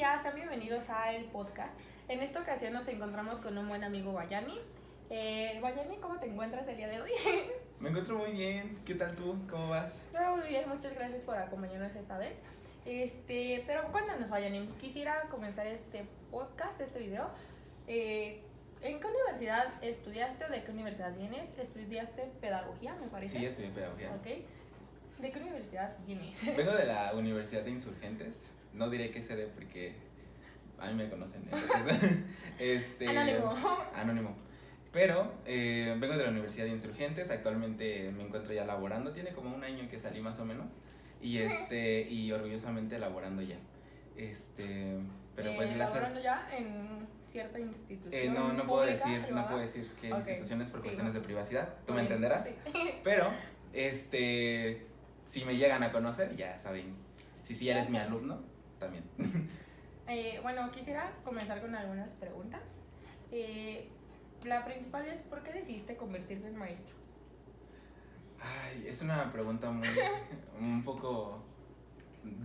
días, sean bienvenidos a el podcast. En esta ocasión nos encontramos con un buen amigo Bayani. Bayani, ¿cómo te encuentras el día de hoy? Me encuentro muy bien. ¿Qué tal tú? ¿Cómo vas? Todo muy bien, muchas gracias por acompañarnos esta vez. Pero cuéntanos, Bayani, quisiera comenzar este podcast, este video. ¿En qué universidad estudiaste o de qué universidad vienes? ¿Estudiaste pedagogía, me parece? Sí, estudié pedagogía. Ok. ¿De qué universidad vienes? Vengo de la Universidad de Insurgentes. No diré qué sede porque a mí me conocen. Entonces, Anónimo. Pero vengo de la Universidad de Insurgentes. Actualmente me encuentro ya laborando. Tiene como un año que salí más o menos. Y orgullosamente laborando ya. Pero pues gracias. ¿Laborando ya en cierta institución? No puedo decir qué Ok, instituciones por sí, cuestiones no. de privacidad. Tú me Sí, entenderás. sí. Pero, si me llegan a conocer, ya saben. Si eres mi alumno, también. Bueno, quisiera comenzar con algunas preguntas. La principal es, ¿por qué decidiste convertirte en maestro? Ay, es una pregunta un poco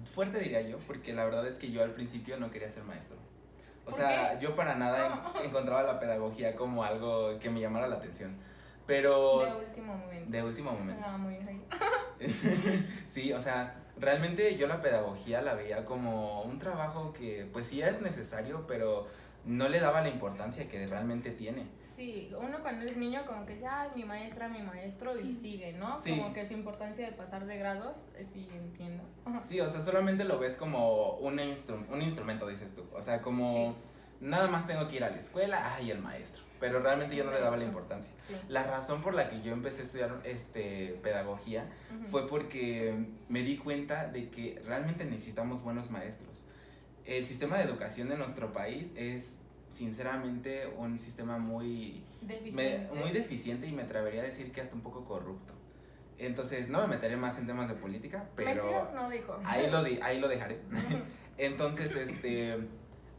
fuerte, diría yo, porque la verdad es que yo al principio no quería ser maestro. O sea, yo para nada encontraba la pedagogía como algo que me llamara la atención. Pero... De último momento. Ah, muy bien. Sí, o sea, realmente yo la pedagogía la veía como un trabajo que pues sí es necesario, pero no le daba la importancia que realmente tiene. Sí, uno cuando es niño como que dice, ay, mi maestra, mi maestro, y sigue, ¿no? Sí. Como que su importancia de pasar de grados, sí, entiendo. Sí, o sea, solamente lo ves como un instrumento, dices tú. O sea, como nada más tengo que ir a la escuela, ay, el maestro. Pero realmente yo no le daba la importancia. Sí. La razón por la que yo empecé a estudiar pedagogía fue porque me di cuenta de que realmente necesitamos buenos maestros. El sistema de educación de nuestro país es sinceramente un sistema muy deficiente y me atrevería a decir que hasta un poco corrupto. Entonces, no me meteré más en temas de política, pero mentiras no dijo. ahí lo dejaré. Entonces,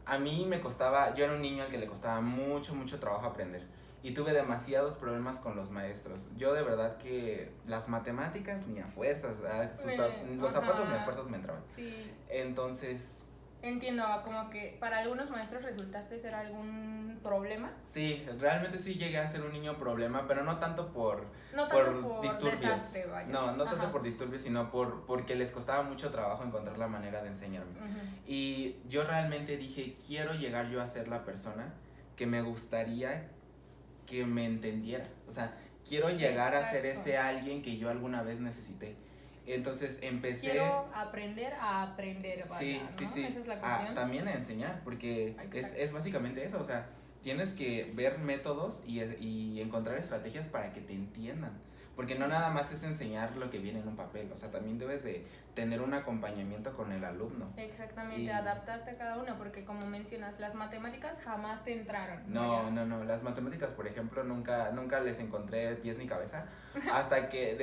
a mí me costaba, yo era un niño al que le costaba mucho trabajo aprender y tuve demasiados problemas con los maestros. Yo de verdad que las matemáticas ni a fuerzas, los zapatos ni a fuerzas me entraban. Sí. Entonces... Entiendo, como que para algunos maestros resultaste ser algún problema. Sí, realmente sí llegué a ser un niño problema, pero no tanto por disturbios. Desastre, vaya. No tanto por disturbios, sino porque les costaba mucho trabajo encontrar la manera de enseñarme. Y yo realmente dije, quiero llegar yo a ser la persona que me gustaría que me entendiera. O sea, quiero llegar a ser ese alguien que yo alguna vez necesité. Entonces empecé... Quiero aprender a aprender, vaya, sí. Esa es la cuestión. También a enseñar, porque es básicamente eso, o sea, tienes que ver métodos y encontrar estrategias para que te entiendan. Porque no nada más es enseñar lo que viene en un papel, o sea, también debes de tener un acompañamiento con el alumno. Exactamente, adaptarte a cada uno, porque como mencionas, las matemáticas jamás te entraron. No, las matemáticas, por ejemplo, nunca les encontré pies ni cabeza, hasta que,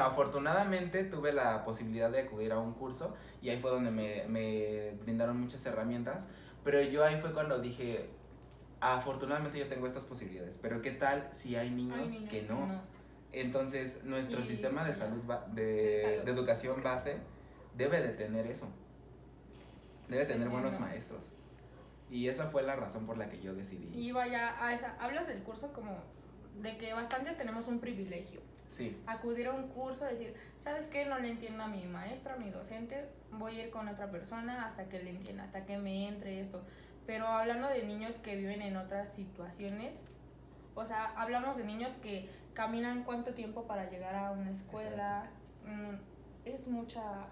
afortunadamente tuve la posibilidad de acudir a un curso, y ahí fue donde me brindaron muchas herramientas, pero yo ahí fue cuando dije, afortunadamente yo tengo estas posibilidades, pero ¿qué tal si hay niños que no? Entonces, nuestro sistema de salud, de educación base, debe de tener eso. Debe tener buenos maestros. Y esa fue la razón por la que yo decidí. Y vaya, hablas del curso como de que bastantes tenemos un privilegio. Sí. Acudir a un curso, decir, ¿sabes qué? No le entiendo a mi maestro, a mi docente, voy a ir con otra persona hasta que le entienda, hasta que me entre esto. Pero hablando de niños que viven en otras situaciones... O sea, hablamos de niños que caminan cuánto tiempo para llegar a una escuela. Es mucha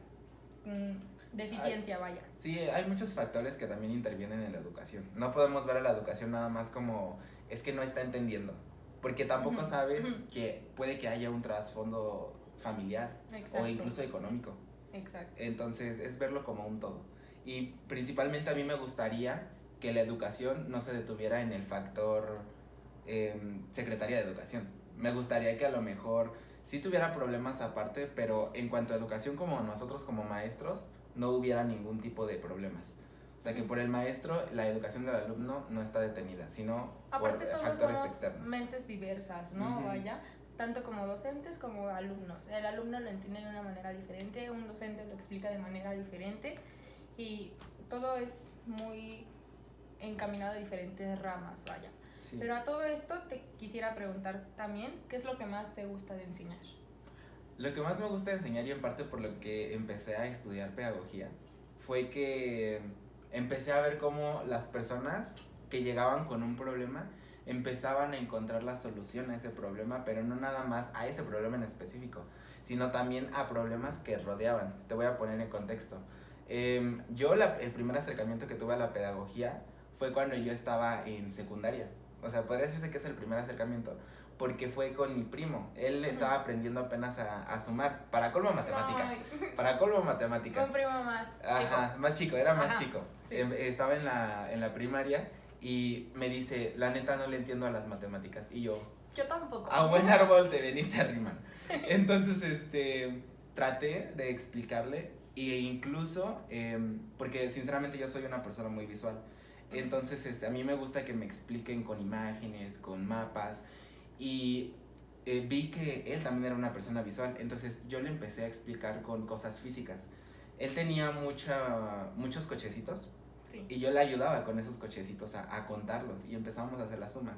deficiencia, vaya. Sí, hay muchos factores que también intervienen en la educación. No podemos ver a la educación nada más como es que no está entendiendo. Porque tampoco sabes que puede que haya un trasfondo familiar. Exacto. O incluso económico. Exacto. Entonces es verlo como un todo. Y principalmente a mí me gustaría que la educación no se detuviera en el factor... Secretaría de Educación. Me gustaría que a lo mejor sí tuviera problemas aparte, pero en cuanto a educación, como nosotros como maestros, no hubiera ningún tipo de problemas. O sea, que por el maestro la educación del alumno no está detenida, sino aparte por factores externos. Mentes diversas, ¿no? Vaya, tanto como docentes como alumnos. El alumno lo entiende de una manera diferente, un docente lo explica de manera diferente y todo es muy encaminado a diferentes ramas, vaya. Sí. Pero a todo esto te quisiera preguntar también, ¿qué es lo que más te gusta de enseñar? Lo que más me gusta enseñar, y en parte por lo que empecé a estudiar pedagogía, fue que empecé a ver cómo las personas que llegaban con un problema empezaban a encontrar la solución a ese problema, pero no nada más a ese problema en específico, sino también a problemas que rodeaban. Te voy a poner en contexto. El primer acercamiento que tuve a la pedagogía fue cuando yo estaba en secundaria. O sea, podría decirse que es el primer acercamiento, porque fue con mi primo. Él estaba aprendiendo apenas a sumar, para colmo matemáticas. Ay. Para colmo matemáticas. Un primo más chico. Ajá, más chico, era más Ajá, chico. sí. Estaba en la primaria y me dice, la neta no le entiendo a las matemáticas. Y yo, Yo tampoco. a buen árbol te veniste a rimar. Entonces, traté de explicarle e incluso, porque sinceramente yo soy una persona muy visual. Entonces, a mí me gusta que me expliquen con imágenes, con mapas. Y vi que él también era una persona visual. Entonces, yo le empecé a explicar con cosas físicas. Él tenía muchos cochecitos. Sí. Y yo le ayudaba con esos cochecitos a contarlos y empezamos a hacer las sumas.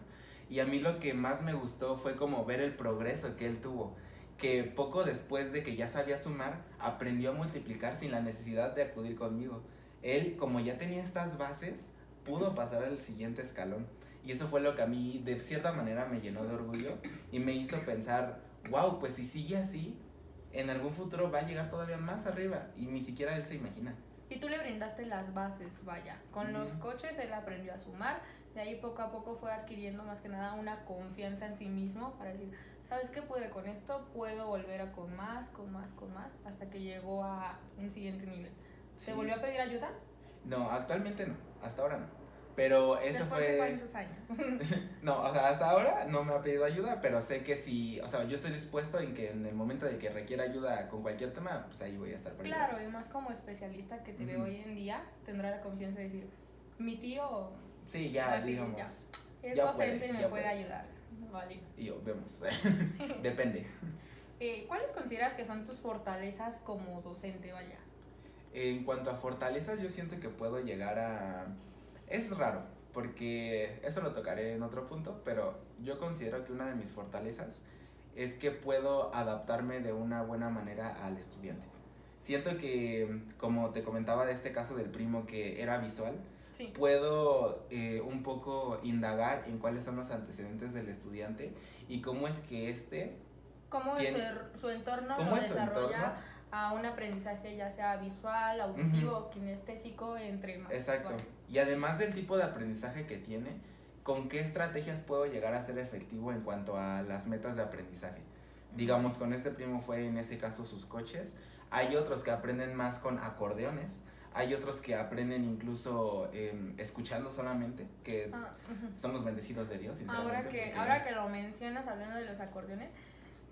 Y a mí lo que más me gustó fue como ver el progreso que él tuvo, que poco después de que ya sabía sumar, aprendió a multiplicar sin la necesidad de acudir conmigo. Él, como ya tenía estas bases, pudo pasar al siguiente escalón. Y eso fue lo que a mí de cierta manera me llenó de orgullo y me hizo pensar, wow, pues si sigue así, en algún futuro va a llegar todavía más arriba y ni siquiera él se imagina. Y tú le brindaste las bases, vaya. Con los coches él aprendió a sumar, de ahí poco a poco fue adquiriendo más que nada una confianza en sí mismo para decir, ¿sabes qué pude con esto? Puedo volver a con más, hasta que llegó a un siguiente nivel. Sí. ¿Te volvió a pedir ayuda? No, actualmente no, hasta ahora no. Pero eso ¿Después de cuántos años? No, o sea, hasta ahora no me ha pedido ayuda, pero sé que si, o sea, yo estoy dispuesto en que en el momento de que requiera ayuda con cualquier tema, pues ahí voy a estar para Claro, y más como especialista que te ve hoy en día, tendrá la confianza de decir, mi tío... Sí, ya, así, digamos. ya, es ya docente puede, y me ya puede puede. ayudar. Vale. Y yo, vemos. Depende. ¿Cuáles consideras que son tus fortalezas como docente, vaya? En cuanto a fortalezas, yo siento que puedo llegar a... Es raro, porque eso lo tocaré en otro punto, pero yo considero que una de mis fortalezas es que puedo adaptarme de una buena manera al estudiante. Siento que, como te comentaba de este caso del primo que era visual, Sí. puedo un poco indagar en cuáles son los antecedentes del estudiante y cómo es que ¿Cómo su entorno lo desarrolla a un aprendizaje ya sea visual, auditivo o kinestésico, entre más? Exacto. Vale. Y además del tipo de aprendizaje que tiene, ¿con qué estrategias puedo llegar a ser efectivo en cuanto a las metas de aprendizaje? Digamos, con este primo fue en ese caso sus coches. Hay otros que aprenden más con acordeones. Hay otros que aprenden incluso escuchando solamente, que somos bendecidos de Dios, sinceramente. Ahora que lo mencionas, hablando de los acordeones,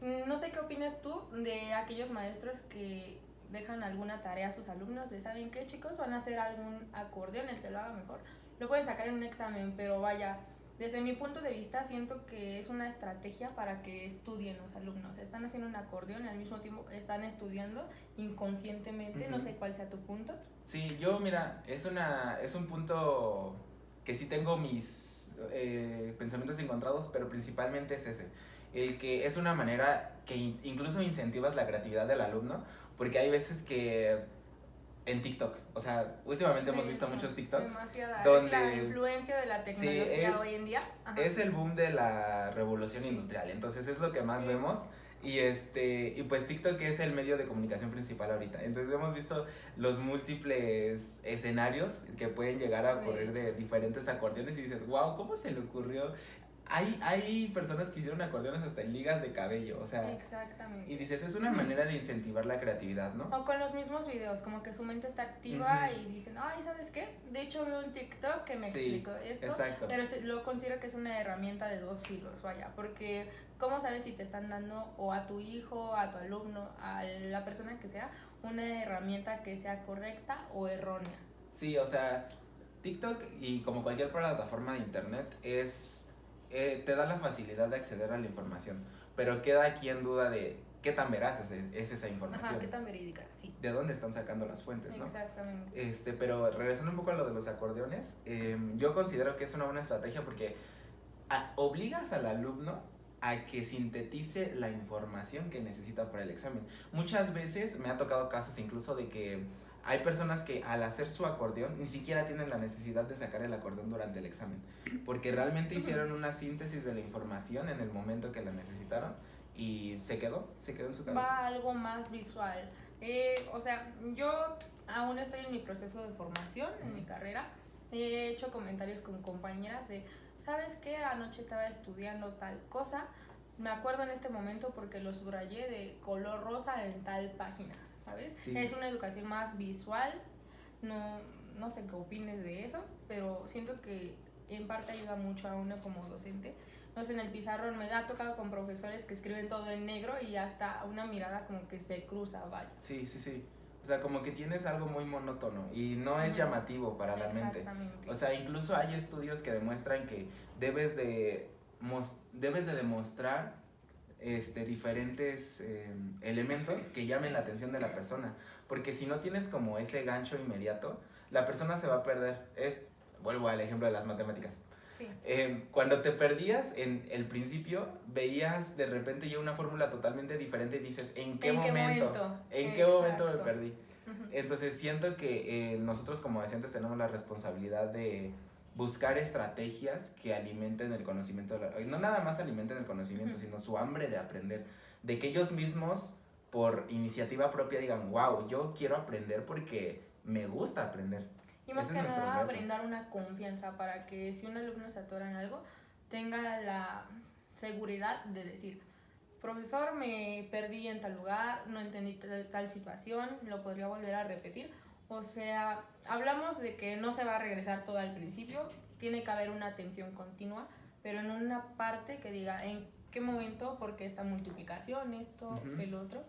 no sé qué opinas tú de aquellos maestros que dejan alguna tarea a sus alumnos de, ¿saben qué, chicos? Van a hacer algún acordeón, el que lo haga mejor. Lo pueden sacar en un examen, pero vaya, desde mi punto de vista siento que es una estrategia para que estudien los alumnos. Están haciendo un acordeón y al mismo tiempo están estudiando inconscientemente. No sé cuál sea tu punto. Sí, yo, mira, es un punto que sí tengo mis pensamientos encontrados, pero principalmente es ese. El que es una manera que incluso incentivas la creatividad del alumno, porque hay veces que en TikTok, o sea, últimamente hemos visto muchos TikToks. Demasiada. Donde, es la influencia de la tecnología hoy en día. Ajá. Es el boom de la revolución industrial, entonces es lo que más vemos. Y pues TikTok es el medio de comunicación principal ahorita. Entonces hemos visto los múltiples escenarios que pueden llegar a ocurrir de diferentes acordeones y dices, wow, ¿cómo se le ocurrió? Hay personas que hicieron acordeones hasta en ligas de cabello, o sea. Exactamente. Y dices, es una manera de incentivar la creatividad, ¿no? O con los mismos videos, como que su mente está activa y dicen, ay, ¿sabes qué? De hecho veo un TikTok que me explicó esto, exacto. Pero lo considero que es una herramienta de dos filos, vaya, porque ¿cómo sabes si te están dando o a tu hijo, a tu alumno, a la persona que sea, una herramienta que sea correcta o errónea? Sí, o sea, TikTok y como cualquier plataforma de internet te da la facilidad de acceder a la información, pero queda aquí en duda de qué tan veraz es esa información. Ajá, qué tan verídica, sí. De dónde están sacando las fuentes, ¿no? Exactamente. Pero regresando un poco a lo de los acordeones, yo considero que es una buena estrategia porque obligas al alumno a que sintetice la información que necesita para el examen. Muchas veces me ha tocado casos incluso de que hay personas que al hacer su acordeón ni siquiera tienen la necesidad de sacar el acordeón durante el examen, porque realmente hicieron una síntesis de la información en el momento que la necesitaron y se quedó en su cabeza. Va algo más visual. O sea, yo aún estoy en mi proceso de formación, en mi carrera. He hecho comentarios con compañeras de, ¿sabes qué? Anoche estaba estudiando tal cosa. Me acuerdo en este momento porque lo subrayé de color rosa en tal página, ¿sabes? Sí. Es una educación más visual. No sé qué opines de eso, pero siento que en parte ayuda mucho a uno como docente. No sé, en el pizarrón me ha tocado con profesores que escriben todo en negro y hasta una mirada como que se cruza, vaya. Sí. O sea, como que tienes algo muy monótono y no es llamativo para la mente. O sea, incluso hay estudios que demuestran que debes de demostrar diferentes elementos que llamen la atención de la persona. Porque si no tienes como ese gancho inmediato, la persona se va a perder. Vuelvo al ejemplo de las matemáticas. Sí. Cuando te perdías en el principio, veías de repente ya una fórmula totalmente diferente y dices, ¿en qué momento? ¿En qué momento me perdí? Uh-huh. Entonces siento que nosotros como docentes tenemos la responsabilidad de buscar estrategias que alimenten el conocimiento, no nada más alimenten el conocimiento, uh-huh, sino su hambre de aprender, de que ellos mismos por iniciativa propia digan, wow, yo quiero aprender porque me gusta aprender. Y más que nada brindar una confianza para que si un alumno se atora en algo, tenga la seguridad de decir, profesor, me perdí en tal lugar, no entendí tal situación, lo podría volver a repetir. O sea, hablamos de que no se va a regresar todo al principio, tiene que haber una atención continua, pero en una parte que diga en qué momento, porque esta multiplicación, esto, uh-huh, el otro.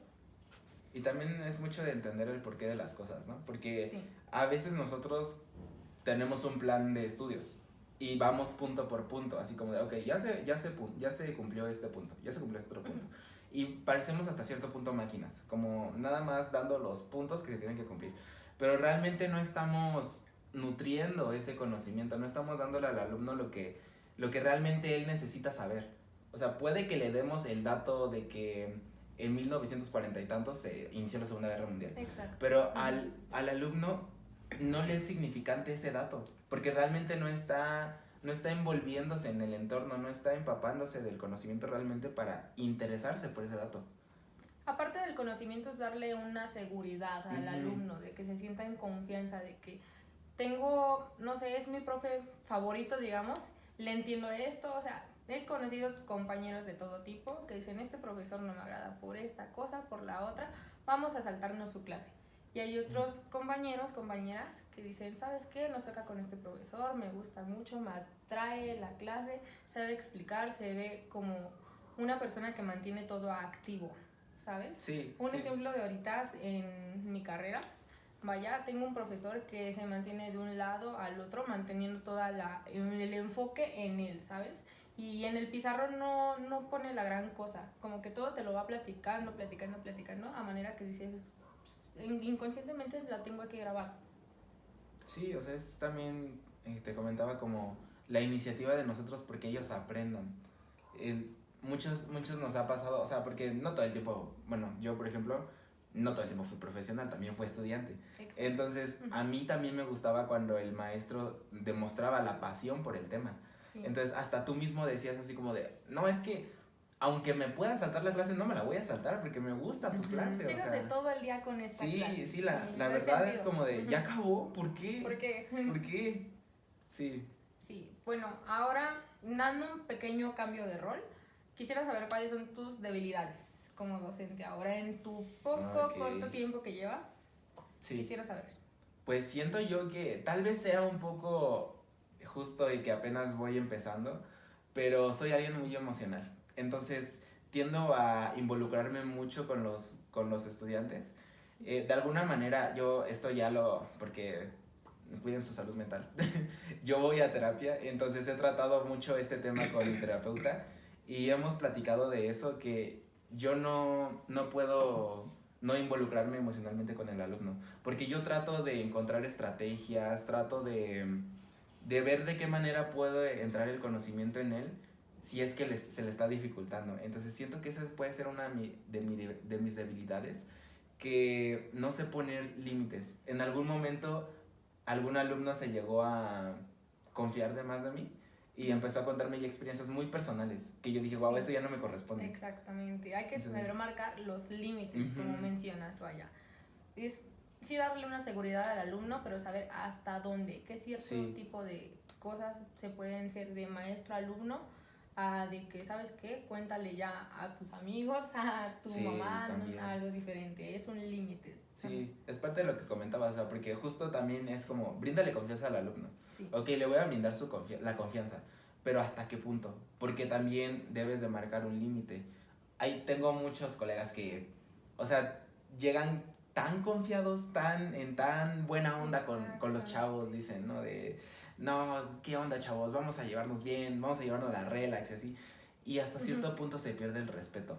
Y también es mucho de entender el porqué de las cosas, ¿no? Porque sí, a veces nosotros tenemos un plan de estudios y vamos punto por punto, así como de, ok, ya se cumplió este punto, ya se cumplió este otro punto. Uh-huh. Y parecemos hasta cierto punto máquinas, como nada más dando los puntos que se tienen que cumplir. Pero realmente no estamos nutriendo ese conocimiento, no estamos dándole al alumno lo que realmente él necesita saber. O sea, puede que le demos el dato de que en 1940 y tantos se inició la Segunda Guerra Mundial. Exacto. Pero al alumno no le es significante ese dato, porque realmente no está envolviéndose en el entorno, no está empapándose del conocimiento realmente para interesarse por ese dato. Aparte del conocimiento es darle una seguridad al, uh-huh, alumno, de que se sienta en confianza, de que tengo, no sé, es mi profe favorito, digamos, le entiendo esto, o sea, he conocido compañeros de todo tipo que dicen, este profesor no me agrada por esta cosa, por la otra, vamos a saltarnos su clase. Y hay otros compañeros, compañeras que dicen, ¿sabes qué? Nos toca con este profesor, me gusta mucho, me atrae la clase, sabe explicar, se ve como una persona que mantiene todo activo, ¿sabes? Sí. Un ejemplo de ahorita en mi carrera, vaya, tengo un profesor que se mantiene de un lado al otro, manteniendo todo el enfoque en él, ¿sabes? Y en el pizarrón no pone la gran cosa, como que todo te lo va platicando, a manera que dices, inconscientemente la tengo que grabar. Sí, o sea, es también, te comentaba como la iniciativa de nosotros porque ellos aprendan. Muchos nos ha pasado, o sea, porque no todo el tiempo, bueno, yo por ejemplo, no todo el tiempo fui profesional, también fui estudiante. Exacto. Entonces, a mí también me gustaba cuando el maestro demostraba la pasión por el tema. Sí. Entonces, hasta tú mismo decías así como de, no, es que aunque me pueda saltar la clase, no me la voy a saltar porque me gusta su clase. Sigas de todo el día con esta clase. Sí, la verdad es como de, ¿ya acabó? ¿Por qué? ¿Por qué? ¿Por qué? Sí. Sí, bueno, ahora, dando un pequeño cambio de rol, quisiera saber cuáles son tus debilidades como docente ahora en tu corto tiempo que llevas. Sí. Quisiera saber. Pues siento yo que tal vez sea un poco justo y que apenas voy empezando, pero soy alguien muy emocional. Entonces tiendo a involucrarme mucho con los estudiantes. Sí. De alguna manera yo esto ya porque cuiden su salud mental. Yo voy a terapia, entonces he tratado mucho este tema con mi terapeuta y hemos platicado de eso, que yo no puedo no involucrarme emocionalmente con el alumno, porque yo trato de encontrar estrategias, trato de ver de qué manera puedo entrar el conocimiento en él si es que se le está dificultando. Entonces siento que esa puede ser una de mis debilidades, que no sé poner límites. En algún momento algún alumno se llegó a confiar de más de mí y empezó a contarme ya experiencias muy personales que yo dije, wow, esto ya no me corresponde. Exactamente, hay que saber marcar los límites, uh-huh, como mencionas, vaya. Es sí darle una seguridad al alumno, pero saber hasta dónde, qué cierto tipo de cosas se pueden ser de maestro-alumno, de que, ¿sabes qué? Cuéntale ya a tus amigos, a tu mamá, algo diferente, es un límite. Sí, es parte de lo que comentabas, o sea, porque justo también es como, bríndale confianza al alumno. Sí. Ok, le voy a brindar la confianza, pero ¿hasta qué punto? Porque también debes de marcar un límite. Ahí tengo muchos colegas que, o sea, llegan tan confiados, en tan buena onda con los chavos, dicen, ¿no? No, ¿qué onda, chavos? Vamos a llevarnos bien, vamos a llevarnos la relax y así. Y hasta cierto punto se pierde el respeto.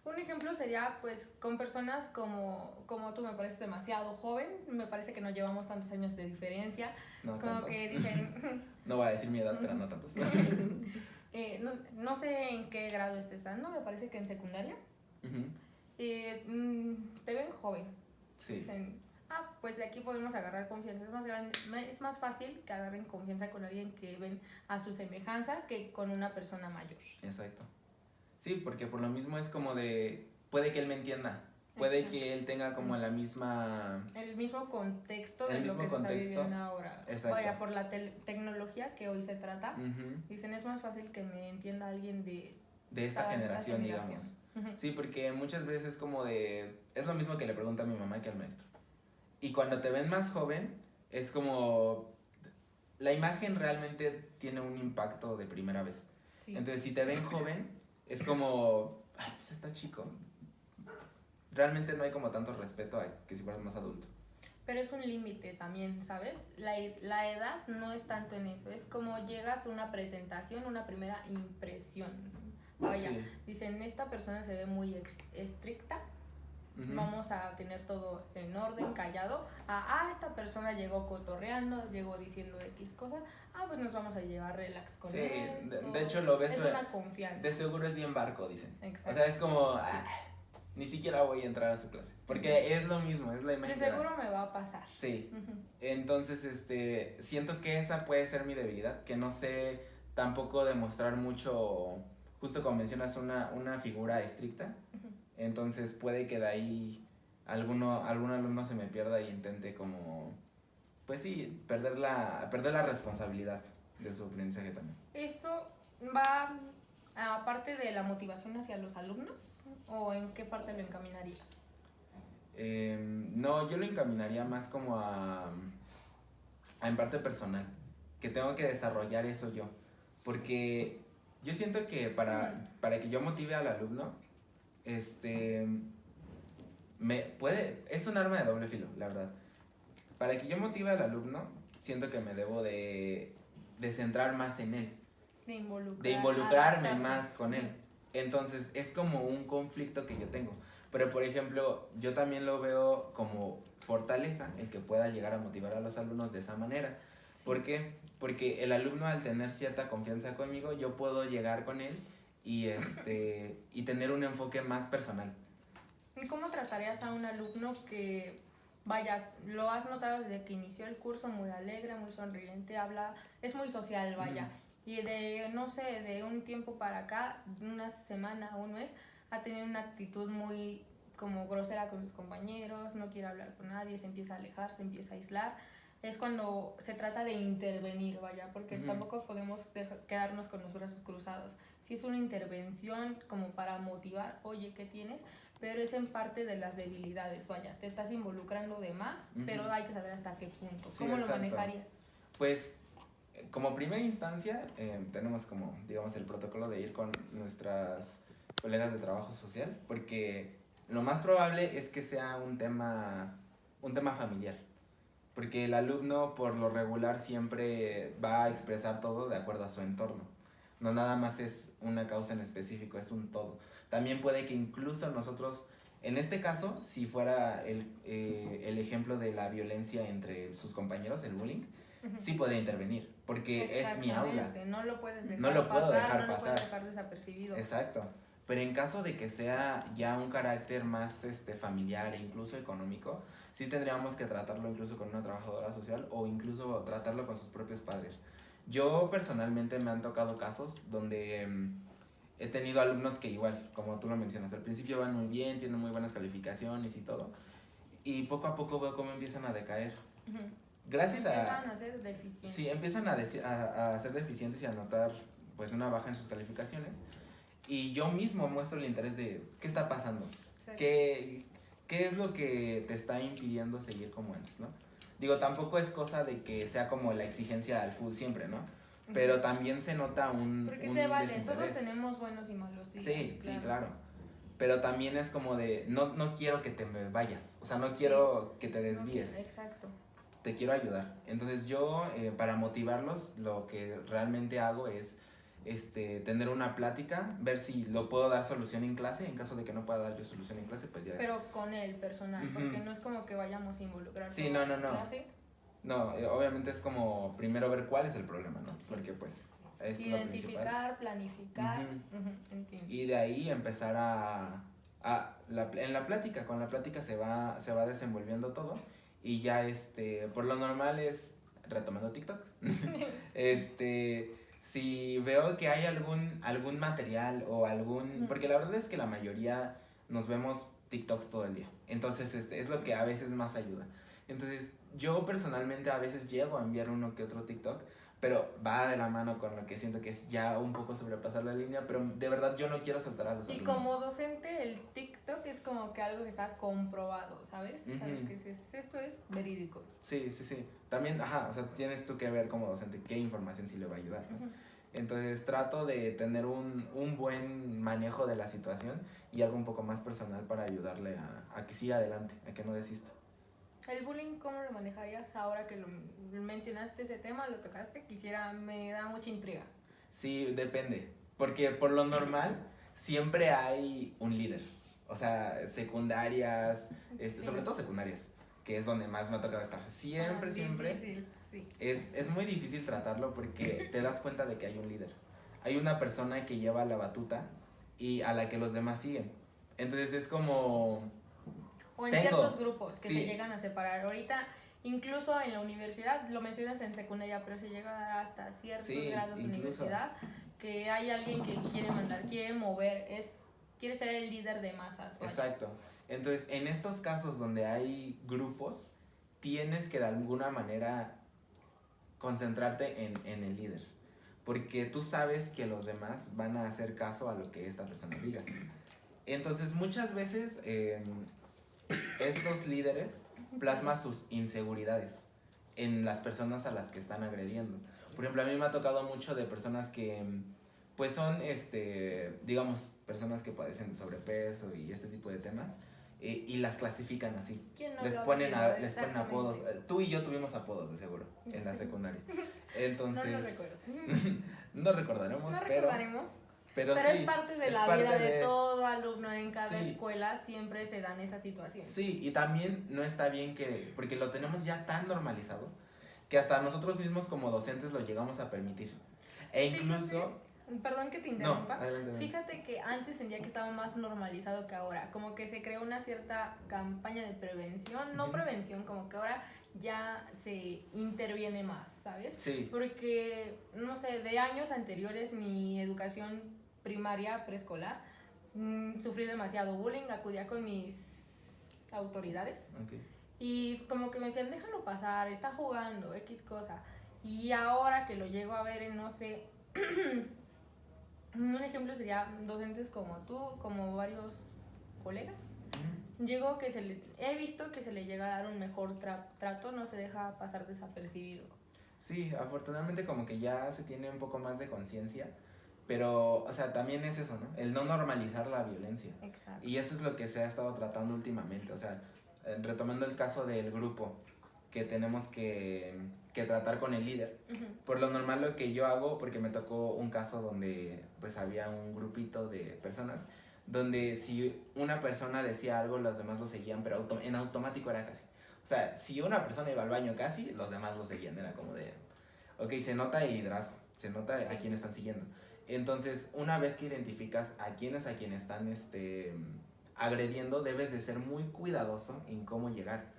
Un ejemplo sería, pues, con personas como tú, me pareces demasiado joven, me parece que no llevamos tantos años de diferencia. No, como tantos. Que dicen... No voy a decir mi edad, pero no tantos. No sé en qué grado estés dando, me parece que en secundaria. Uh-huh. Te ven joven. Sí. Dicen, pues de aquí podemos agarrar confianza. Es más fácil que agarren confianza con alguien que ven a su semejanza que con una persona mayor. Exacto. Sí, porque por lo mismo es como de, puede que él me entienda, puede Exacto. Que él tenga como la misma... El mismo contexto de lo que se está viviendo ahora. Exacto. Vaya, por la tecnología que hoy se trata, uh-huh. Dicen, es más fácil que me entienda alguien de esta generación, digamos. Uh-huh. Sí, porque muchas veces es como de, es lo mismo que le pregunta a mi mamá que al maestro. Y cuando te ven más joven, es como, la imagen realmente tiene un impacto de primera vez. Sí. Entonces, si te ven joven, es como, ay, pues está chico. Realmente no hay como tanto respeto a que si fueras más adulto. Pero es un límite también, ¿sabes? La edad no es tanto en eso, es como llegas a una presentación, una primera impresión. Vaya, sí. Dicen, esta persona se ve muy estricta, uh-huh. Vamos a tener todo en orden, callado. Esta persona llegó cotorreando, llegó diciendo X cosa, pues nos vamos a llevar relax con él. De hecho lo ves. Es una confianza. De seguro es bien barco, dicen. Exacto. O sea, es como, sí. Ni siquiera voy a entrar a su clase. Porque es lo mismo, es la imagen. De seguro me va a pasar. Sí. Uh-huh. Entonces, siento que esa puede ser mi debilidad, que no sé tampoco demostrar mucho, justo como mencionas, una figura estricta. Uh-huh. Entonces puede que de ahí algún alumno se me pierda y intente como, pues sí, perder la responsabilidad de su aprendizaje también. Eso va aparte de la motivación hacia los alumnos, ¿o en qué parte lo encaminarías? No, yo lo encaminaría más como a en parte personal, que tengo que desarrollar eso yo, porque yo siento que para que yo motive al alumno, es un arma de doble filo, la verdad. Para que yo motive al alumno, siento que me debo de centrar más en él. De involucrarme más con él. Entonces, es como un conflicto que yo tengo. Pero, por ejemplo, yo también lo veo como fortaleza, el que pueda llegar a motivar a los alumnos de esa manera. Sí. ¿Por qué? Porque el alumno, al tener cierta confianza conmigo, yo puedo llegar con él y tener un enfoque más personal. ¿Y cómo tratarías a un alumno que, vaya, lo has notado desde que inició el curso, muy alegre, muy sonriente, es muy social, vaya, y de un tiempo para acá, una semana, un mes, ha tenido una actitud muy como grosera con sus compañeros, no quiere hablar con nadie, se empieza a alejar, se empieza a aislar? Es cuando se trata de intervenir, vaya, porque tampoco podemos quedarnos con los brazos cruzados. Si es una intervención como para motivar, oye, ¿qué tienes? Pero es en parte de las debilidades, vaya, te estás involucrando de más, pero hay que saber hasta qué punto. Sí, ¿cómo exacto. Lo manejarías? Pues, como primera instancia, tenemos como, digamos, el protocolo de ir con nuestras colegas de trabajo social, porque lo más probable es que sea un tema familiar. Porque el alumno, por lo regular, siempre va a expresar todo de acuerdo a su entorno. no nada más es una causa en específico, es un todo. También puede que incluso nosotros, en este caso, si fuera el ejemplo de la violencia entre sus compañeros, el bullying, sí podría intervenir, porque es mi aula. No lo puedes dejar no lo puedo pasar, dejar no lo pasar. puedes dejar desapercibido. Exacto. Pero en caso de que sea ya un carácter más familiar e incluso económico, sí tendríamos que tratarlo incluso con una trabajadora social o incluso tratarlo con sus propios padres. Yo personalmente me han tocado casos donde he tenido alumnos que igual, como tú lo mencionas, al principio van muy bien, tienen muy buenas calificaciones y todo, y poco a poco veo cómo empiezan a decaer. Gracias empiezan a ser deficientes. Sí, empiezan a ser deficientes y a notar pues una baja en sus calificaciones. Y yo mismo muestro el interés de qué está pasando, qué es lo que te está impidiendo seguir como antes, ¿no? Digo, tampoco es cosa de que sea como la exigencia al full siempre, ¿no? Pero también se nota porque se vale, todos tenemos buenos y malos días. Sí, claro. Sí, claro. Pero también es como de, no quiero que te me vayas, o sea, no quiero que te desvíes. Exacto. Te quiero ayudar. Entonces yo, para motivarlos, lo que realmente hago es tener una plática, ver si lo puedo dar solución en clase. En caso de que no pueda dar yo solución en clase, pues ya Pero con el personal, porque no es como que vayamos a involucrar. Sí, no. Clase. No, obviamente es como primero ver cuál es el problema, ¿no? Sí. Porque pues es identificar, planificar. Entiendo. Y de ahí empezar en la plática, con la plática se va desenvolviendo todo. Y ya por lo normal es, retomando TikTok, si veo que hay algún material o porque la verdad es que la mayoría nos vemos TikToks todo el día. Entonces es lo que a veces más ayuda. Entonces yo personalmente a veces llego a enviar uno que otro TikTok, pero va de la mano con lo que siento que es ya un poco sobrepasar la línea, pero de verdad yo no quiero soltar a los alumnos. Y como docente, el TikTok es como que algo que está comprobado, ¿sabes? Algo que esto es verídico. Sí. También, o sea, tienes tú que ver como docente qué información sí le va a ayudar, ¿no? Entonces trato de tener un buen manejo de la situación y algo un poco más personal para ayudarle a que siga adelante, a que no desista. ¿El bullying cómo lo manejarías ahora que lo mencionaste ese tema, lo tocaste? Me da mucha intriga. Sí, depende, porque por lo normal siempre hay un líder, o sea, secundarias, sobre todo secundarias, que es donde más me ha tocado estar. Siempre. Difícil, sí. Es muy difícil tratarlo porque te das cuenta de que hay un líder. Hay una persona que lleva la batuta y a la que los demás siguen. Entonces es como... O en ciertos grupos que se llegan a separar. Ahorita, incluso en la universidad, lo mencionas en secundaria, pero se llega a dar hasta ciertos grados de universidad, que hay alguien que quiere mandar, quiere mover, quiere ser el líder de masas. ¿Vale? Exacto. Entonces, en estos casos donde hay grupos, tienes que de alguna manera concentrarte en el líder. Porque tú sabes que los demás van a hacer caso a lo que esta persona diga. Entonces, muchas veces... estos líderes plasman sus inseguridades en las personas a las que están agrediendo. Por ejemplo, a mí me ha tocado mucho de personas que pues son digamos personas que padecen de sobrepeso y este tipo de temas y las clasifican así. ¿Quién no les ponen apodos. Tú y yo tuvimos apodos de seguro en la secundaria. Entonces no lo recuerdo. no recordaremos, pero sí, es parte de la vida de todo alumno en cada escuela, siempre se dan esas situaciones. Sí, y también no está bien porque lo tenemos ya tan normalizado, que hasta nosotros mismos como docentes lo llegamos a permitir. E incluso... Perdón que te interrumpa. No, adelante. Fíjate que antes sentía que estaba más normalizado que ahora, como que se creó una cierta campaña de prevención, no prevención, como que ahora ya se interviene más, ¿sabes? Sí. Porque, no sé, de años anteriores mi educación primaria, preescolar, sufrí demasiado bullying, acudía con mis autoridades y como que me decían, déjalo pasar, está jugando, X cosa. Y ahora que lo llego a ver en, no sé, un ejemplo sería docentes como tú, como varios colegas, he visto que se le llega a dar un mejor trato, no se deja pasar desapercibido. Sí, afortunadamente como que ya se tiene un poco más de conciencia. Pero, o sea, también es eso, ¿no? El no normalizar la violencia. Exacto. Y eso es lo que se ha estado tratando últimamente. O sea, retomando el caso del grupo que tenemos que tratar con el líder. Ujú. Por lo normal lo que yo hago, porque me tocó un caso donde pues había un grupito de personas, donde si una persona decía algo, los demás lo seguían, pero en automático era casi. O sea, si una persona iba al baño casi, los demás lo seguían, era como de, ok, se nota el liderazgo, se nota Sí. a quién están siguiendo. Entonces, una vez que identificas a quienes están agrediendo, debes de ser muy cuidadoso en cómo llegar.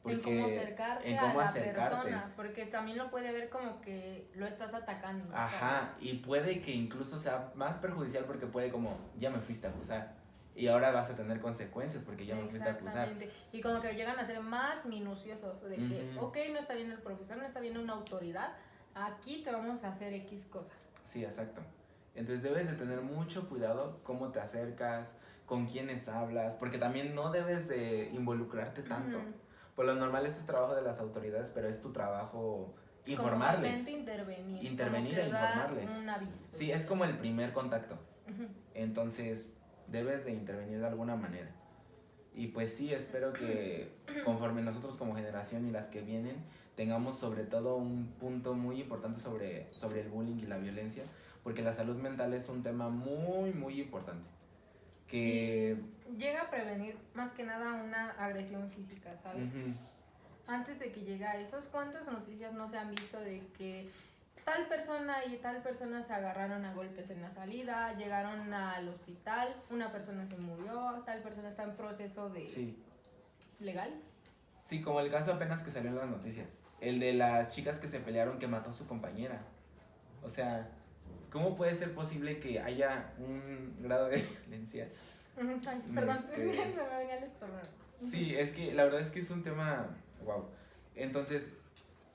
En cómo acercarte en a cómo la acercarte. persona, porque también lo puede ver como que lo estás atacando. Ajá, ¿sabes? y puede que incluso sea más perjudicial porque puede como, ya me fuiste a acusar. Y ahora vas a tener consecuencias porque ya me fuiste a acusar. Exactamente. Y como que llegan a ser más minuciosos de que, Ujú. ok, no está bien el profesor, no está bien una autoridad, aquí te vamos a hacer X cosa. Sí, exacto. Entonces debes de tener mucho cuidado cómo te acercas, con quiénes hablas, porque también no debes de involucrarte tanto. Ujú. Por lo normal es el trabajo de las autoridades, pero es tu trabajo Como informarles. docente intervenir. Intervenir como e que dar informarles. un aviso. Sí, es como el primer contacto. Ujú. Entonces debes de intervenir de alguna manera. Y pues sí, espero que conforme nosotros como generación y las que vienen, tengamos sobre todo un punto muy importante sobre el bullying y la violencia, porque la salud mental es un tema muy, muy importante. Que... Y llega a prevenir más que nada una agresión física, ¿sabes? Ujú. Antes de que llegue a esos, ¿cuántas noticias no se han visto de que tal persona y tal persona se agarraron a golpes en la salida, llegaron al hospital, una persona se murió, tal persona está en proceso de Sí. legal? Sí, como el caso apenas que salió en las noticias. El de las chicas que se pelearon que mató a su compañera. O sea, ¿cómo puede ser posible que haya un grado de violencia? Ay, perdón, Este- se me venía el estómago. Sí, es que la verdad es que es un tema, wow. Entonces,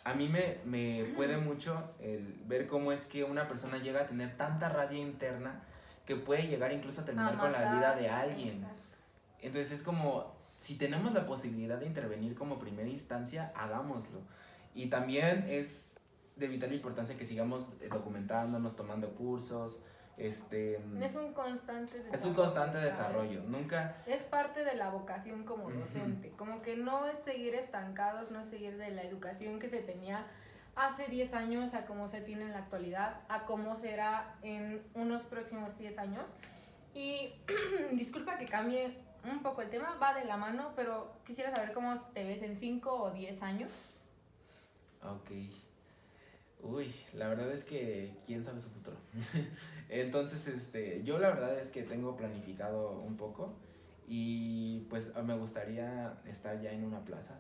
a mí me puede mucho el ver cómo es que una persona llega a tener tanta rabia interna que puede llegar incluso a terminar con la vida de alguien. Exacto. Entonces es como, si tenemos la posibilidad de intervenir como primera instancia, hagámoslo. Y también es de vital importancia que sigamos documentándonos, tomando cursos. Es un constante desarrollo. Es un constante ¿sabes? desarrollo. Nunca... Es parte de la vocación como Ujú. docente. Como que no es seguir estancados, no es seguir de la educación que se tenía hace 10 años a cómo se tiene en la actualidad, a cómo será en unos próximos 10 años. Y disculpa que cambie un poco el tema, va de la mano, pero quisiera saber cómo te ves en 5 o 10 años. Ok. Uy, la verdad es que quién sabe su futuro. Entonces, yo la verdad es que tengo planificado un poco y pues me gustaría estar ya en una plaza,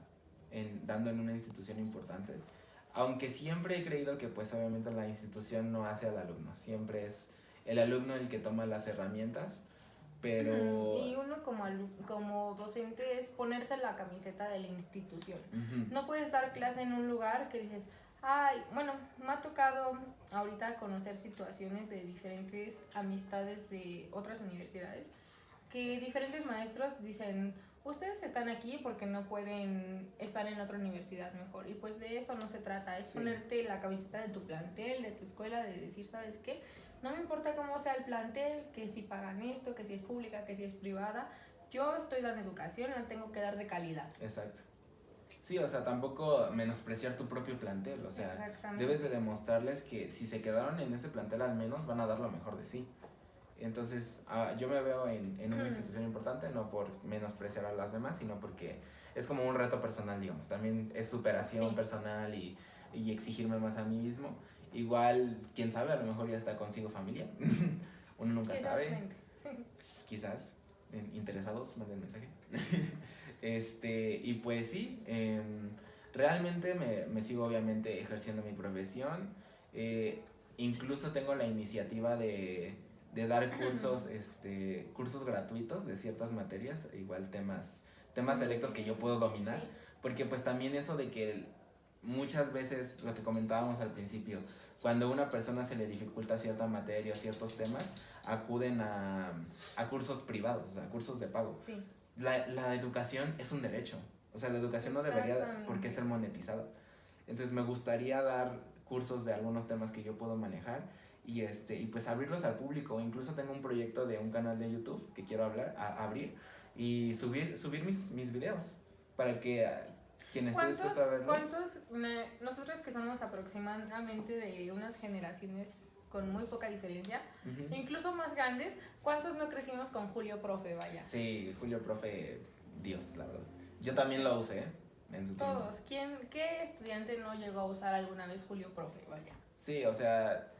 dando en una institución importante. Aunque siempre he creído que pues obviamente la institución no hace al alumno, siempre es el alumno el que toma las herramientas, pero... Y uno como docente es ponerse la camiseta de la institución. Ujú. No puedes dar clase en un lugar que dices, ay, bueno, me ha tocado ahorita conocer situaciones de diferentes amistades de otras universidades, que diferentes maestros dicen, ustedes están aquí porque no pueden estar en otra universidad mejor. Y pues de eso no se trata, es Sí. ponerte la camiseta de tu plantel, de tu escuela, de decir, ¿sabes qué? No me importa cómo sea el plantel, que si pagan esto, que si es pública, que si es privada, yo estoy dando educación, la tengo que dar de calidad. Exacto. Sí, o sea, tampoco menospreciar tu propio plantel, o sea, Exactamente. debes de demostrarles que si se quedaron en ese plantel al menos van a dar lo mejor de sí. Entonces, yo me veo en una institución importante, no por menospreciar a las demás, sino porque es como un reto personal, digamos. También es superación Sí. personal y exigirme más a mí mismo. Igual, quién sabe, a lo mejor ya está consigo familia. Uno nunca Quizás sabe. mente. Quizás, interesados, manden mensaje. Y pues sí, realmente me sigo obviamente ejerciendo mi profesión. Incluso tengo la iniciativa de dar cursos, cursos gratuitos de ciertas materias, igual temas selectos que yo puedo dominar, Sí. porque pues también eso de que muchas veces, lo que comentábamos al principio, cuando a una persona se le dificulta cierta materia o ciertos temas, acuden a cursos privados, o sea, cursos de pago. Sí. La educación es un derecho, o sea, la educación no debería por qué ser monetizada. Entonces me gustaría dar cursos de algunos temas que yo puedo manejar y pues abrirlos al público. Incluso tengo un proyecto de un canal de YouTube que quiero abrir y subir mis videos para que Quien esté dispuesto a verlos. Nosotros que somos aproximadamente de unas generaciones con muy poca diferencia, incluso más grandes, ¿cuántos no crecimos con Julio Profe, vaya? Sí, Julio Profe, Dios, la verdad. Yo también lo usé en su tiempo. Todos. ¿Qué estudiante no llegó a usar alguna vez Julio Profe, vaya? Sí, o sea,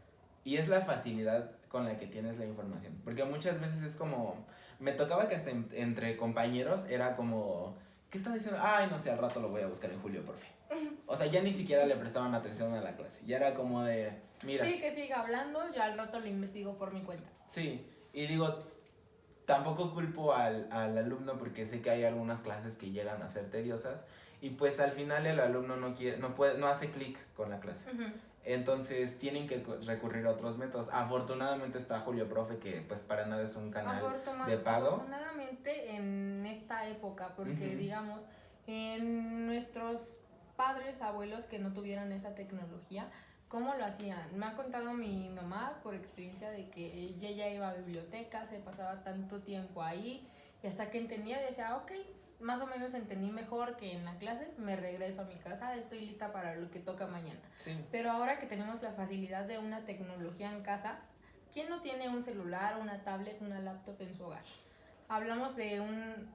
y es la facilidad con la que tienes la información. Porque muchas veces es como, me tocaba que hasta entre compañeros era como, ¿qué estás diciendo? Ay, no sé, al rato lo voy a buscar en Julio, profe. O sea, ya ni siquiera le prestaban atención a la clase. Ya era como de, mira. Sí, que siga hablando, ya al rato lo investigo por mi cuenta. Sí, y digo, tampoco culpo al alumno porque sé que hay algunas clases que llegan a ser tediosas y pues al final el alumno no hace clic con la clase. Entonces tienen que recurrir a otros métodos. Afortunadamente está Julio Profe, que pues para nada es un canal de pago. Afortunadamente en esta época, porque digamos, en nuestros padres, abuelos que no tuvieron esa tecnología, ¿cómo lo hacían? Me ha contado mi mamá por experiencia de que ella iba a biblioteca, se pasaba tanto tiempo ahí y hasta que entendía decía, ok, más o menos entendí mejor que en la clase, me regreso a mi casa, estoy lista para lo que toca mañana. Sí. Pero ahora que tenemos la facilidad de una tecnología en casa, ¿quién no tiene un celular, una tablet, una laptop en su hogar? Hablamos de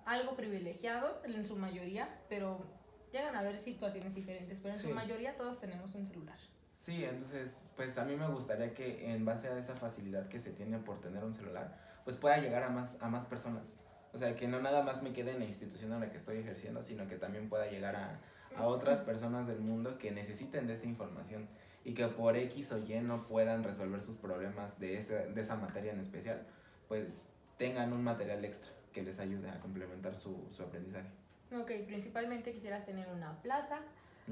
algo privilegiado en su mayoría, pero llegan a haber situaciones diferentes, pero en su mayoría todos tenemos un celular. Sí, entonces, pues a mí me gustaría que en base a esa facilidad que se tiene por tener un celular, pues pueda llegar a más personas. O sea, que no nada más me quede en la institución en la que estoy ejerciendo, sino que también pueda llegar a otras personas del mundo que necesiten de esa información y que por X o Y no puedan resolver sus problemas de esa materia en especial, pues tengan un material extra que les ayude a complementar su aprendizaje. Ok, principalmente quisieras tener una plaza,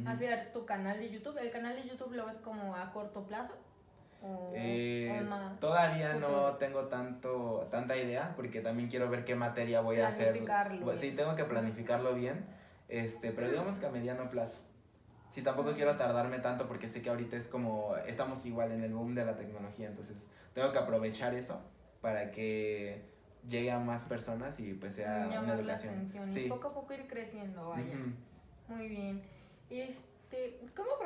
hacer tu canal de YouTube. ¿El canal de YouTube lo ves como a corto plazo? ¿O más todavía futuro? no tengo tanta idea porque también quiero ver qué materia voy a hacer. Sí, tengo que planificarlo bien, pero digamos que a mediano plazo. Sí, tampoco quiero tardarme tanto porque sé que ahorita es como, estamos igual en el boom de la tecnología, entonces tengo que aprovechar eso para que llegue a más personas y pues sea una educación. Sí. Y poco a poco ir creciendo, vaya. Muy bien. ¿Cómo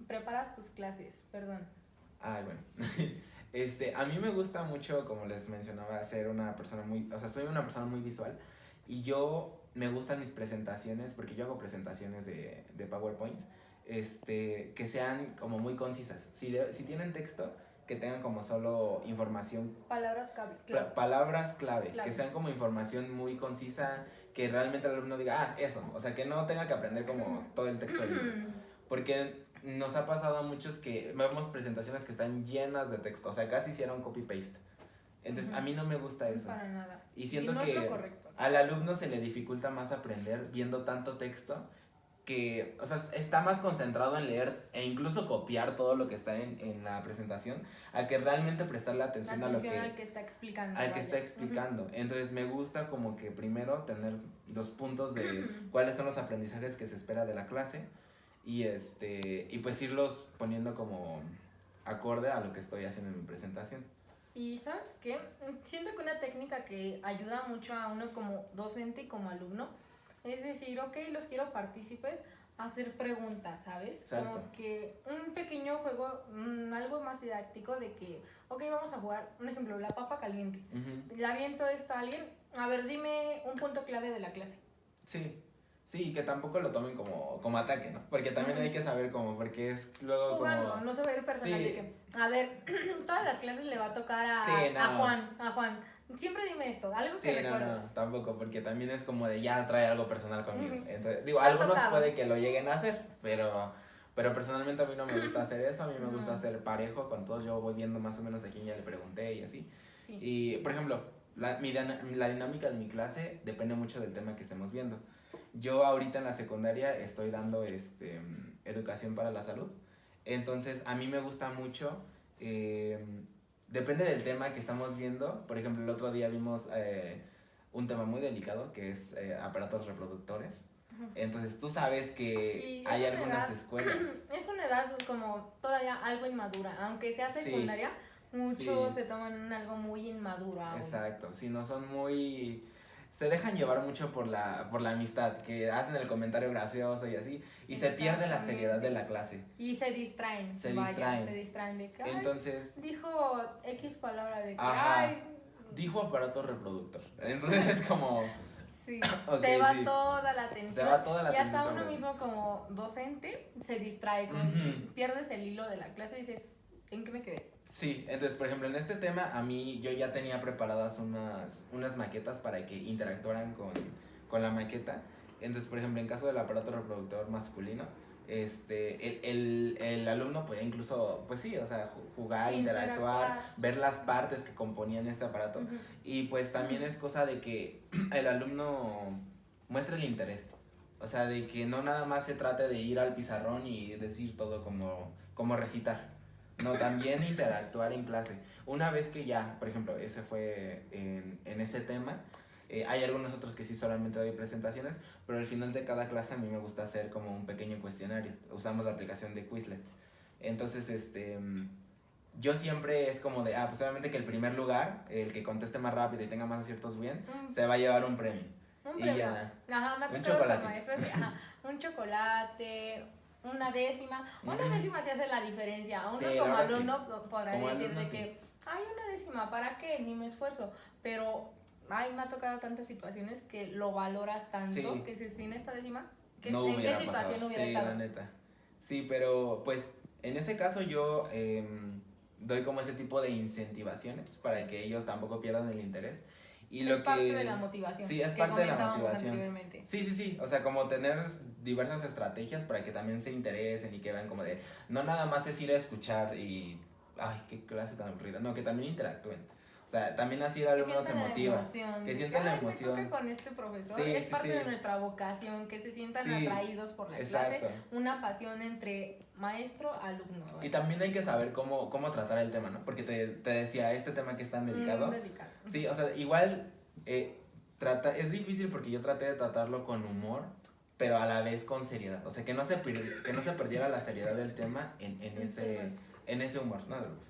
preparas tus clases? Perdón. Ay, bueno. A mí me gusta mucho, como les mencionaba, soy una persona muy visual y me gustan mis presentaciones, porque yo hago presentaciones de PowerPoint, que sean como muy concisas. Si tienen texto, que tengan como solo información. Palabras clave. Que sean como información muy concisa, que realmente el alumno diga, eso. O sea, que no tenga que aprender como todo el texto del libro. Porque nos ha pasado a muchos que vemos presentaciones que están llenas de texto, o sea, casi hicieron copy-paste. Entonces, a mí no me gusta eso. Para nada. Y siento no que es lo correcto. Al alumno se le dificulta más aprender viendo tanto texto, que, o sea, está más concentrado en leer e incluso copiar todo lo que está en la presentación, a que realmente prestarle atención a lo que... al que está explicando. Al que está explicando. Entonces, me gusta como que primero tener los puntos de cuáles son los aprendizajes que se espera de la clase, y pues irlos poniendo como acorde a lo que estoy haciendo en mi presentación. Y ¿sabes qué? Siento que una técnica que ayuda mucho a uno como docente y como alumno es decir, ok, los quiero partícipes, hacer preguntas, ¿sabes? Exacto. Como que un pequeño juego, algo más didáctico de que, ok, vamos a jugar, un ejemplo, la papa caliente. Le aviento esto a alguien, a ver, dime un punto clave de la clase. Sí, que tampoco lo tomen como ataque, ¿no? Porque también hay que saber cómo, porque es luego jugando, como... no se va a ir personal de que, a ver, todas las clases le va a tocar a Juan. Siempre dime esto, algo que recuerdes. No, tampoco, porque también es como de ya trae algo personal conmigo. Entonces, algunos puede que lo lleguen a hacer, pero personalmente a mí no me gusta hacer eso, a mí me gusta hacer parejo con todos, yo voy viendo más o menos a quién ya le pregunté y así. Sí. Y, por ejemplo, la dinámica de mi clase depende mucho del tema que estemos viendo. Yo ahorita en la secundaria estoy dando educación para la salud, entonces a mí me gusta mucho, depende del tema que estamos viendo. Por ejemplo, el otro día vimos un tema muy delicado que es aparatos reproductores. Entonces tú sabes que hay algunas escuelas. Es una edad como todavía algo inmadura, aunque sea secundaria, muchos se toman algo muy inmaduro aún. Exacto, si no son muy... se dejan llevar mucho por la amistad, que hacen el comentario gracioso y así, y se pierde la seriedad de la clase. Y se distraen. Se distraen de que, entonces, dijo X palabra de que, dijo aparato reproductor. Entonces es como... Sí, okay, se va toda la atención. Se va toda la atención. Y hasta uno mismo como docente se distrae, pierdes el hilo de la clase y dices, ¿en qué me quedé? Sí, entonces, por ejemplo, en este tema, a mí yo ya tenía preparadas unas maquetas para que interactuaran con la maqueta. Entonces, por ejemplo, en caso del aparato reproductor masculino, el alumno podía incluso, pues sí, o sea, jugar, interactuar, ver las partes que componían este aparato. Y pues también es cosa de que el alumno muestre el interés. O sea, de que no nada más se trate de ir al pizarrón y decir todo como recitar. No, también interactuar en clase. Una vez que ya, por ejemplo, ese fue en ese tema, hay algunos otros que sí solamente doy presentaciones, pero al final de cada clase a mí me gusta hacer como un pequeño cuestionario. Usamos la aplicación de Quizlet. Entonces, yo siempre es como de, pues obviamente que el primer lugar, el que conteste más rápido y tenga más aciertos bien, se va a llevar un premio. Un premio. Un chocolate. Un chocolate, una décima. Una décima sí hace la diferencia. Uno sí, como alumno podrá decir de que, una décima, ¿para qué? Ni me esfuerzo. Pero, me ha tocado tantas situaciones que lo valoras tanto, que si sin esta décima, ¿en qué situación hubiera estado? Sí, la neta. Sí, pero pues en ese caso yo doy como ese tipo de incentivaciones para que ellos tampoco pierdan el interés. Y es parte de la motivación. Sí, es parte de la motivación. Sí, o sea, como tener diversas estrategias para que también se interesen y que vean como de, no nada más es ir a escuchar y, qué clase tan aburrida, no, que también interactúen. O sea, también así el alumno se motiva. Que sientan la emoción. Me toca con este profesor. Es parte de nuestra vocación, que se sientan atraídos por la clase. Una pasión entre maestro-alumno. ¿Verdad? Y también hay que saber cómo tratar el tema, ¿no? Porque te decía, este tema que es tan delicado. Delicado. Sí, o sea, igual es difícil porque yo traté de tratarlo con humor, pero a la vez con seriedad. O sea, que no se perdiera la seriedad del tema en ese humor, ¿no?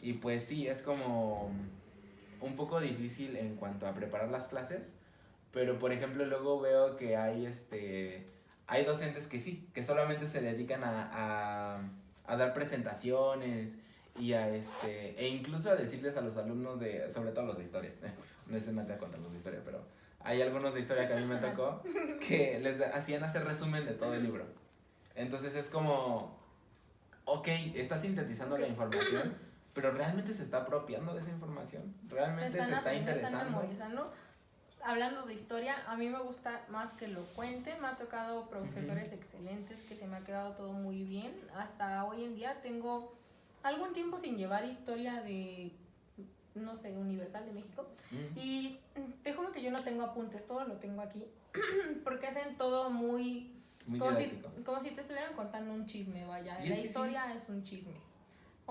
Y pues sí, es como un poco difícil en cuanto a preparar las clases, pero por ejemplo luego veo que hay docentes que solamente se dedican a dar presentaciones y e incluso a decirles a los alumnos sobre todo los de historia, no es nada de contar los de historia, pero hay algunos de historia que a mí me tocó que les hacían hacer resumen de todo el libro. Entonces es como, está sintetizando la información, pero realmente se está apropiando de esa información, realmente se está interesando. Hablando de historia, a mí me gusta más que lo cuenten. Me ha tocado profesores excelentes que se me ha quedado todo muy bien. Hasta hoy en día tengo algún tiempo sin llevar historia de, no sé, Universal de México. Y te juro que yo no tengo apuntes, todo lo tengo aquí. Porque hacen todo muy como si te estuvieran contando un chisme, vaya. La historia es un chisme.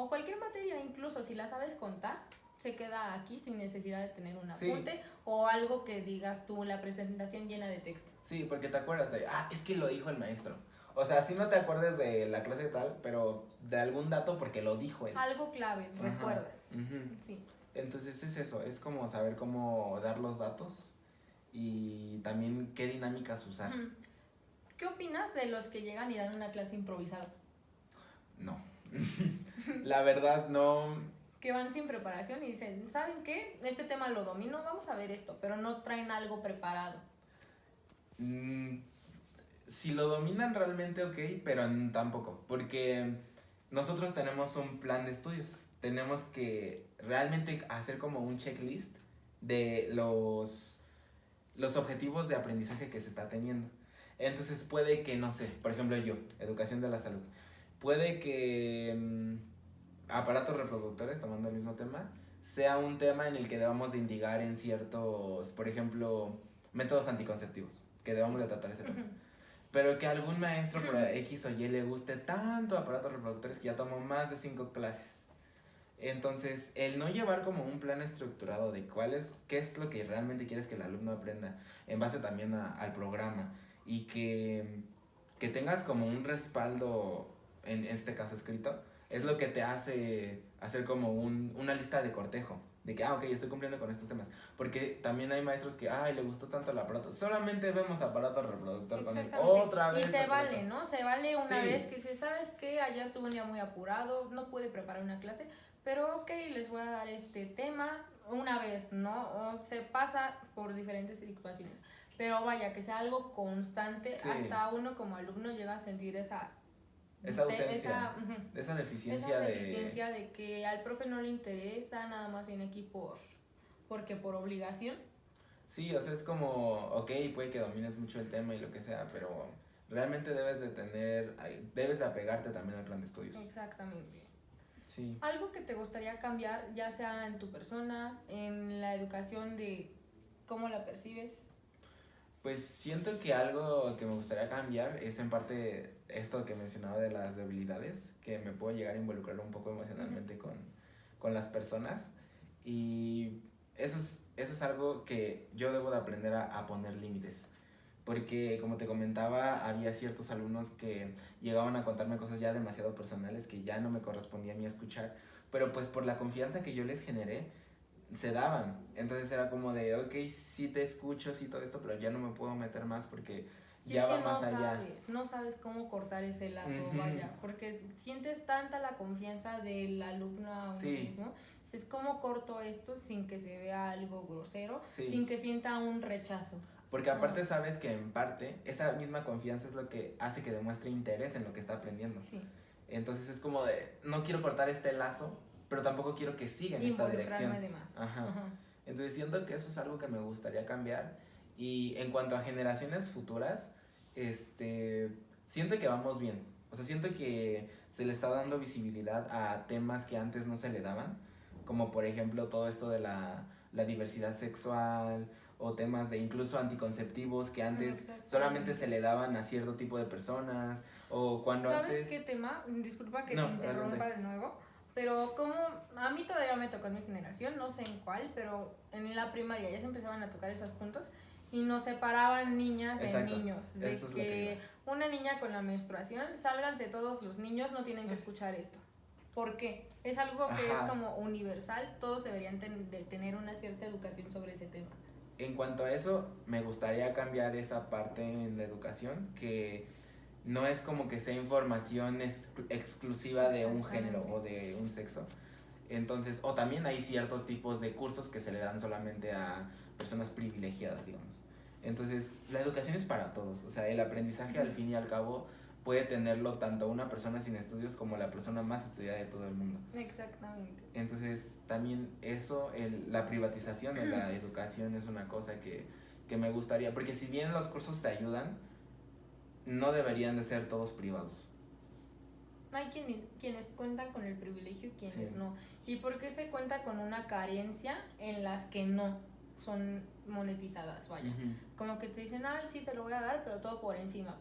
O cualquier materia, incluso si la sabes contar, se queda aquí sin necesidad de tener un apunte o algo que digas tú, la presentación llena de texto. Sí, porque te acuerdas de, es que lo dijo el maestro. O sea, si no te acuerdas de la clase tal, pero de algún dato porque lo dijo él. Algo clave, recuerdas. Sí. Entonces es eso, es como saber cómo dar los datos y también qué dinámicas usar. ¿Qué opinas de los que llegan y dan una clase improvisada? No. La verdad no. Que van sin preparación y dicen, ¿saben qué? Este tema lo domino, vamos a ver esto, pero no traen algo preparado. Si lo dominan realmente pero tampoco, porque nosotros tenemos un plan de estudios, tenemos que realmente hacer como un checklist de los objetivos de aprendizaje que se está teniendo. Entonces puede que, no sé, por ejemplo yo, educación de la salud, puede que aparatos reproductores, tomando el mismo tema, sea un tema en el que debamos de indigar en ciertos, por ejemplo, métodos anticonceptivos, que debamos de tratar ese tema. Pero que a algún maestro por X o Y le guste tanto aparatos reproductores que ya tomó más de 5 clases. Entonces, el no llevar como un plan estructurado de qué es lo que realmente quieres que el alumno aprenda, en base también al programa, y que tengas como un respaldo en este caso escrito, es lo que te hace hacer como una lista de cortejo. De que, ok, estoy cumpliendo con estos temas. Porque también hay maestros que, le gustó tanto el aparato. Solamente vemos aparato reproductor con él. Otra vez. Y se vale, ¿no? Se vale una Sí. vez que si sabes que ayer tuve un día muy apurado, no pude preparar una clase, pero ok, les voy a dar este tema una vez, ¿no? O se pasa por diferentes situaciones. Pero vaya, que sea algo constante, Sí. hasta uno como alumno llega a sentir esa ausencia, esa deficiencia de que al profe no le interesa, nada más viene aquí porque por obligación. Sí, o sea, es como, ok, puede que domines mucho el tema y lo que sea, pero realmente debes de apegarte también al plan de estudios. Exactamente. Sí. Algo que te gustaría cambiar, ya sea en tu persona, en la educación de cómo la percibes. Pues siento que algo que me gustaría cambiar es en parte esto que mencionaba de las debilidades, que me puedo llegar a involucrar un poco emocionalmente con las personas, y eso es algo que yo debo de aprender a poner límites, porque como te comentaba, había ciertos alumnos que llegaban a contarme cosas ya demasiado personales que ya no me correspondía a mí escuchar, pero pues por la confianza que yo les generé, se daban. Entonces era como de, ok, sí te escucho, sí todo esto, pero ya no me puedo meter más porque ya va más allá. No sabes cómo cortar ese lazo, vaya, porque sientes tanta la confianza del alumno a uno mismo. Es como corto esto sin que se vea algo grosero, sin que sienta un rechazo. Porque aparte sabes que en parte esa misma confianza es lo que hace que demuestre interés en lo que está aprendiendo. Sí. Entonces es como de, no quiero cortar este lazo, pero tampoco quiero que siga en esta dirección. De más. Ajá. Entonces siento que eso es algo que me gustaría cambiar. Y en cuanto a generaciones futuras, siento que vamos bien. O sea, siento que se le está dando visibilidad a temas que antes no se le daban, como por ejemplo todo esto de la diversidad sexual, o temas de incluso anticonceptivos que antes solamente se le daban a cierto tipo de personas, o cuando ¿Sabes qué tema? Disculpa que te interrumpa de nuevo, pero como a mí todavía me tocó en mi generación, no sé en cuál, pero en la primaria ya se empezaban a tocar esos puntos y nos separaban niñas de niños, de eso es que una niña con la menstruación, sálganse todos los niños, no tienen que escuchar esto. ¿Por qué? Es algo que es como universal, todos deberían de tener una cierta educación sobre ese tema. En cuanto a eso, me gustaría cambiar esa parte en la educación, que no es como que sea información exclusiva de un género o de un sexo. Entonces, o también hay ciertos tipos de cursos que se le dan solamente a personas privilegiadas, digamos. Entonces, la educación es para todos. O sea, el aprendizaje al fin y al cabo puede tenerlo tanto una persona sin estudios como la persona más estudiada de todo el mundo. Exactamente. Entonces, también eso, la privatización de la educación es una cosa que me gustaría, porque si bien los cursos te ayudan, no deberían de ser todos privados. Hay quienes cuentan con el privilegio y quienes no. ¿Y por qué se cuenta con una carencia en las que no son monetizadas? Vaya. Como que te dicen, ay, sí, te lo voy a dar, pero todo por encima.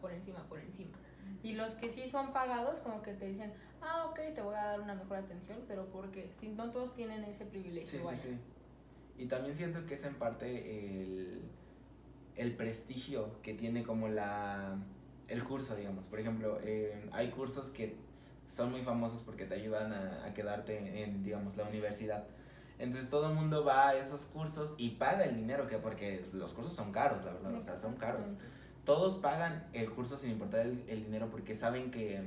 Y los que sí son pagados, como que te dicen, ok, te voy a dar una mejor atención, pero ¿por qué? Si no todos tienen ese privilegio. Sí. Y también siento que es en parte el prestigio que tiene como el curso, digamos. Por ejemplo, hay cursos que son muy famosos porque te ayudan a quedarte en, digamos, la universidad. Entonces todo el mundo va a esos cursos y paga el dinero, porque los cursos son caros, la verdad, o sea, son caros. Todos pagan el curso sin importar el dinero porque saben que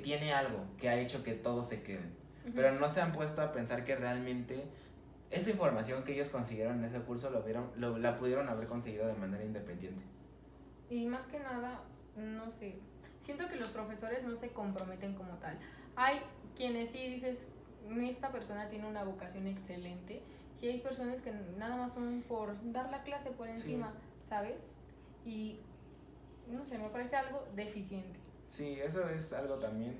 tiene algo que ha hecho que todos se queden. Pero no se han puesto a pensar que realmente esa información que ellos consiguieron en ese curso la pudieron haber conseguido de manera independiente. Y más que nada, no sé, siento que los profesores no se comprometen como tal. Hay quienes sí dices, esta persona tiene una vocación excelente, y hay personas que nada más son por dar la clase por encima, ¿sabes? Y no sé, me parece algo deficiente. Sí, eso es algo también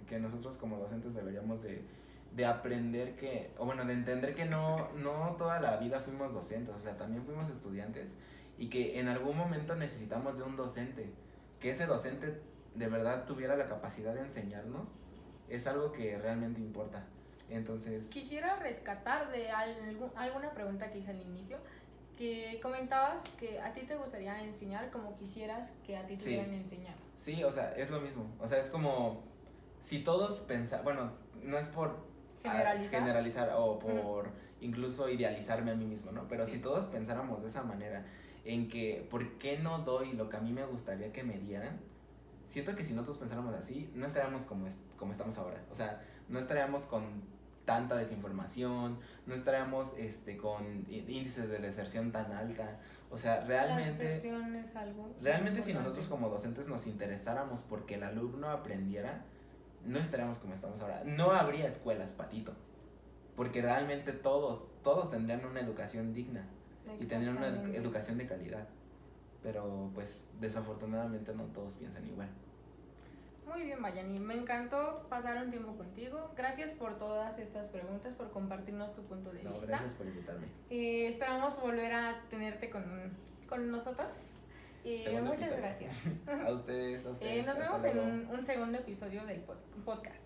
que nosotros como docentes deberíamos de aprender de entender que no toda la vida fuimos docentes, o sea, también fuimos estudiantes y que en algún momento necesitamos de un docente, que ese docente de verdad tuviera la capacidad de enseñarnos, es algo que realmente importa. Entonces, quisiera rescatar de alguna pregunta que hice al inicio, que comentabas que a ti te gustaría enseñar como quisieras que a ti te Sí. hubieran enseñado. Sí, o sea, es lo mismo. O sea, es como si todos pensan, bueno, no es por generalizar o por incluso idealizarme a mí mismo, ¿no? Pero Sí. si todos pensáramos de esa manera, en que, ¿por qué no doy lo que a mí me gustaría que me dieran? Siento que si nosotros pensáramos así, no estaríamos como estamos ahora. O sea, no estaríamos con tanta desinformación, no estaríamos con índices de deserción tan alta. O sea, La realmente, deserción es algo realmente si importante. nosotros como docentes nos interesáramos porque el alumno aprendiera, no estaríamos como estamos ahora. No habría escuelas, Patito, porque realmente todos tendrían una educación digna y tendrían una Exactamente. educación de calidad. Pero pues desafortunadamente no todos piensan igual. Muy bien, Vayani, me encantó pasar un tiempo contigo. Gracias por todas estas preguntas, por compartirnos tu punto de No, vista. gracias por invitarme. Esperamos volver a tenerte con nosotros. Segundo Muchas episodio. gracias. A ustedes. Nos hasta vemos luego. en un segundo episodio del podcast.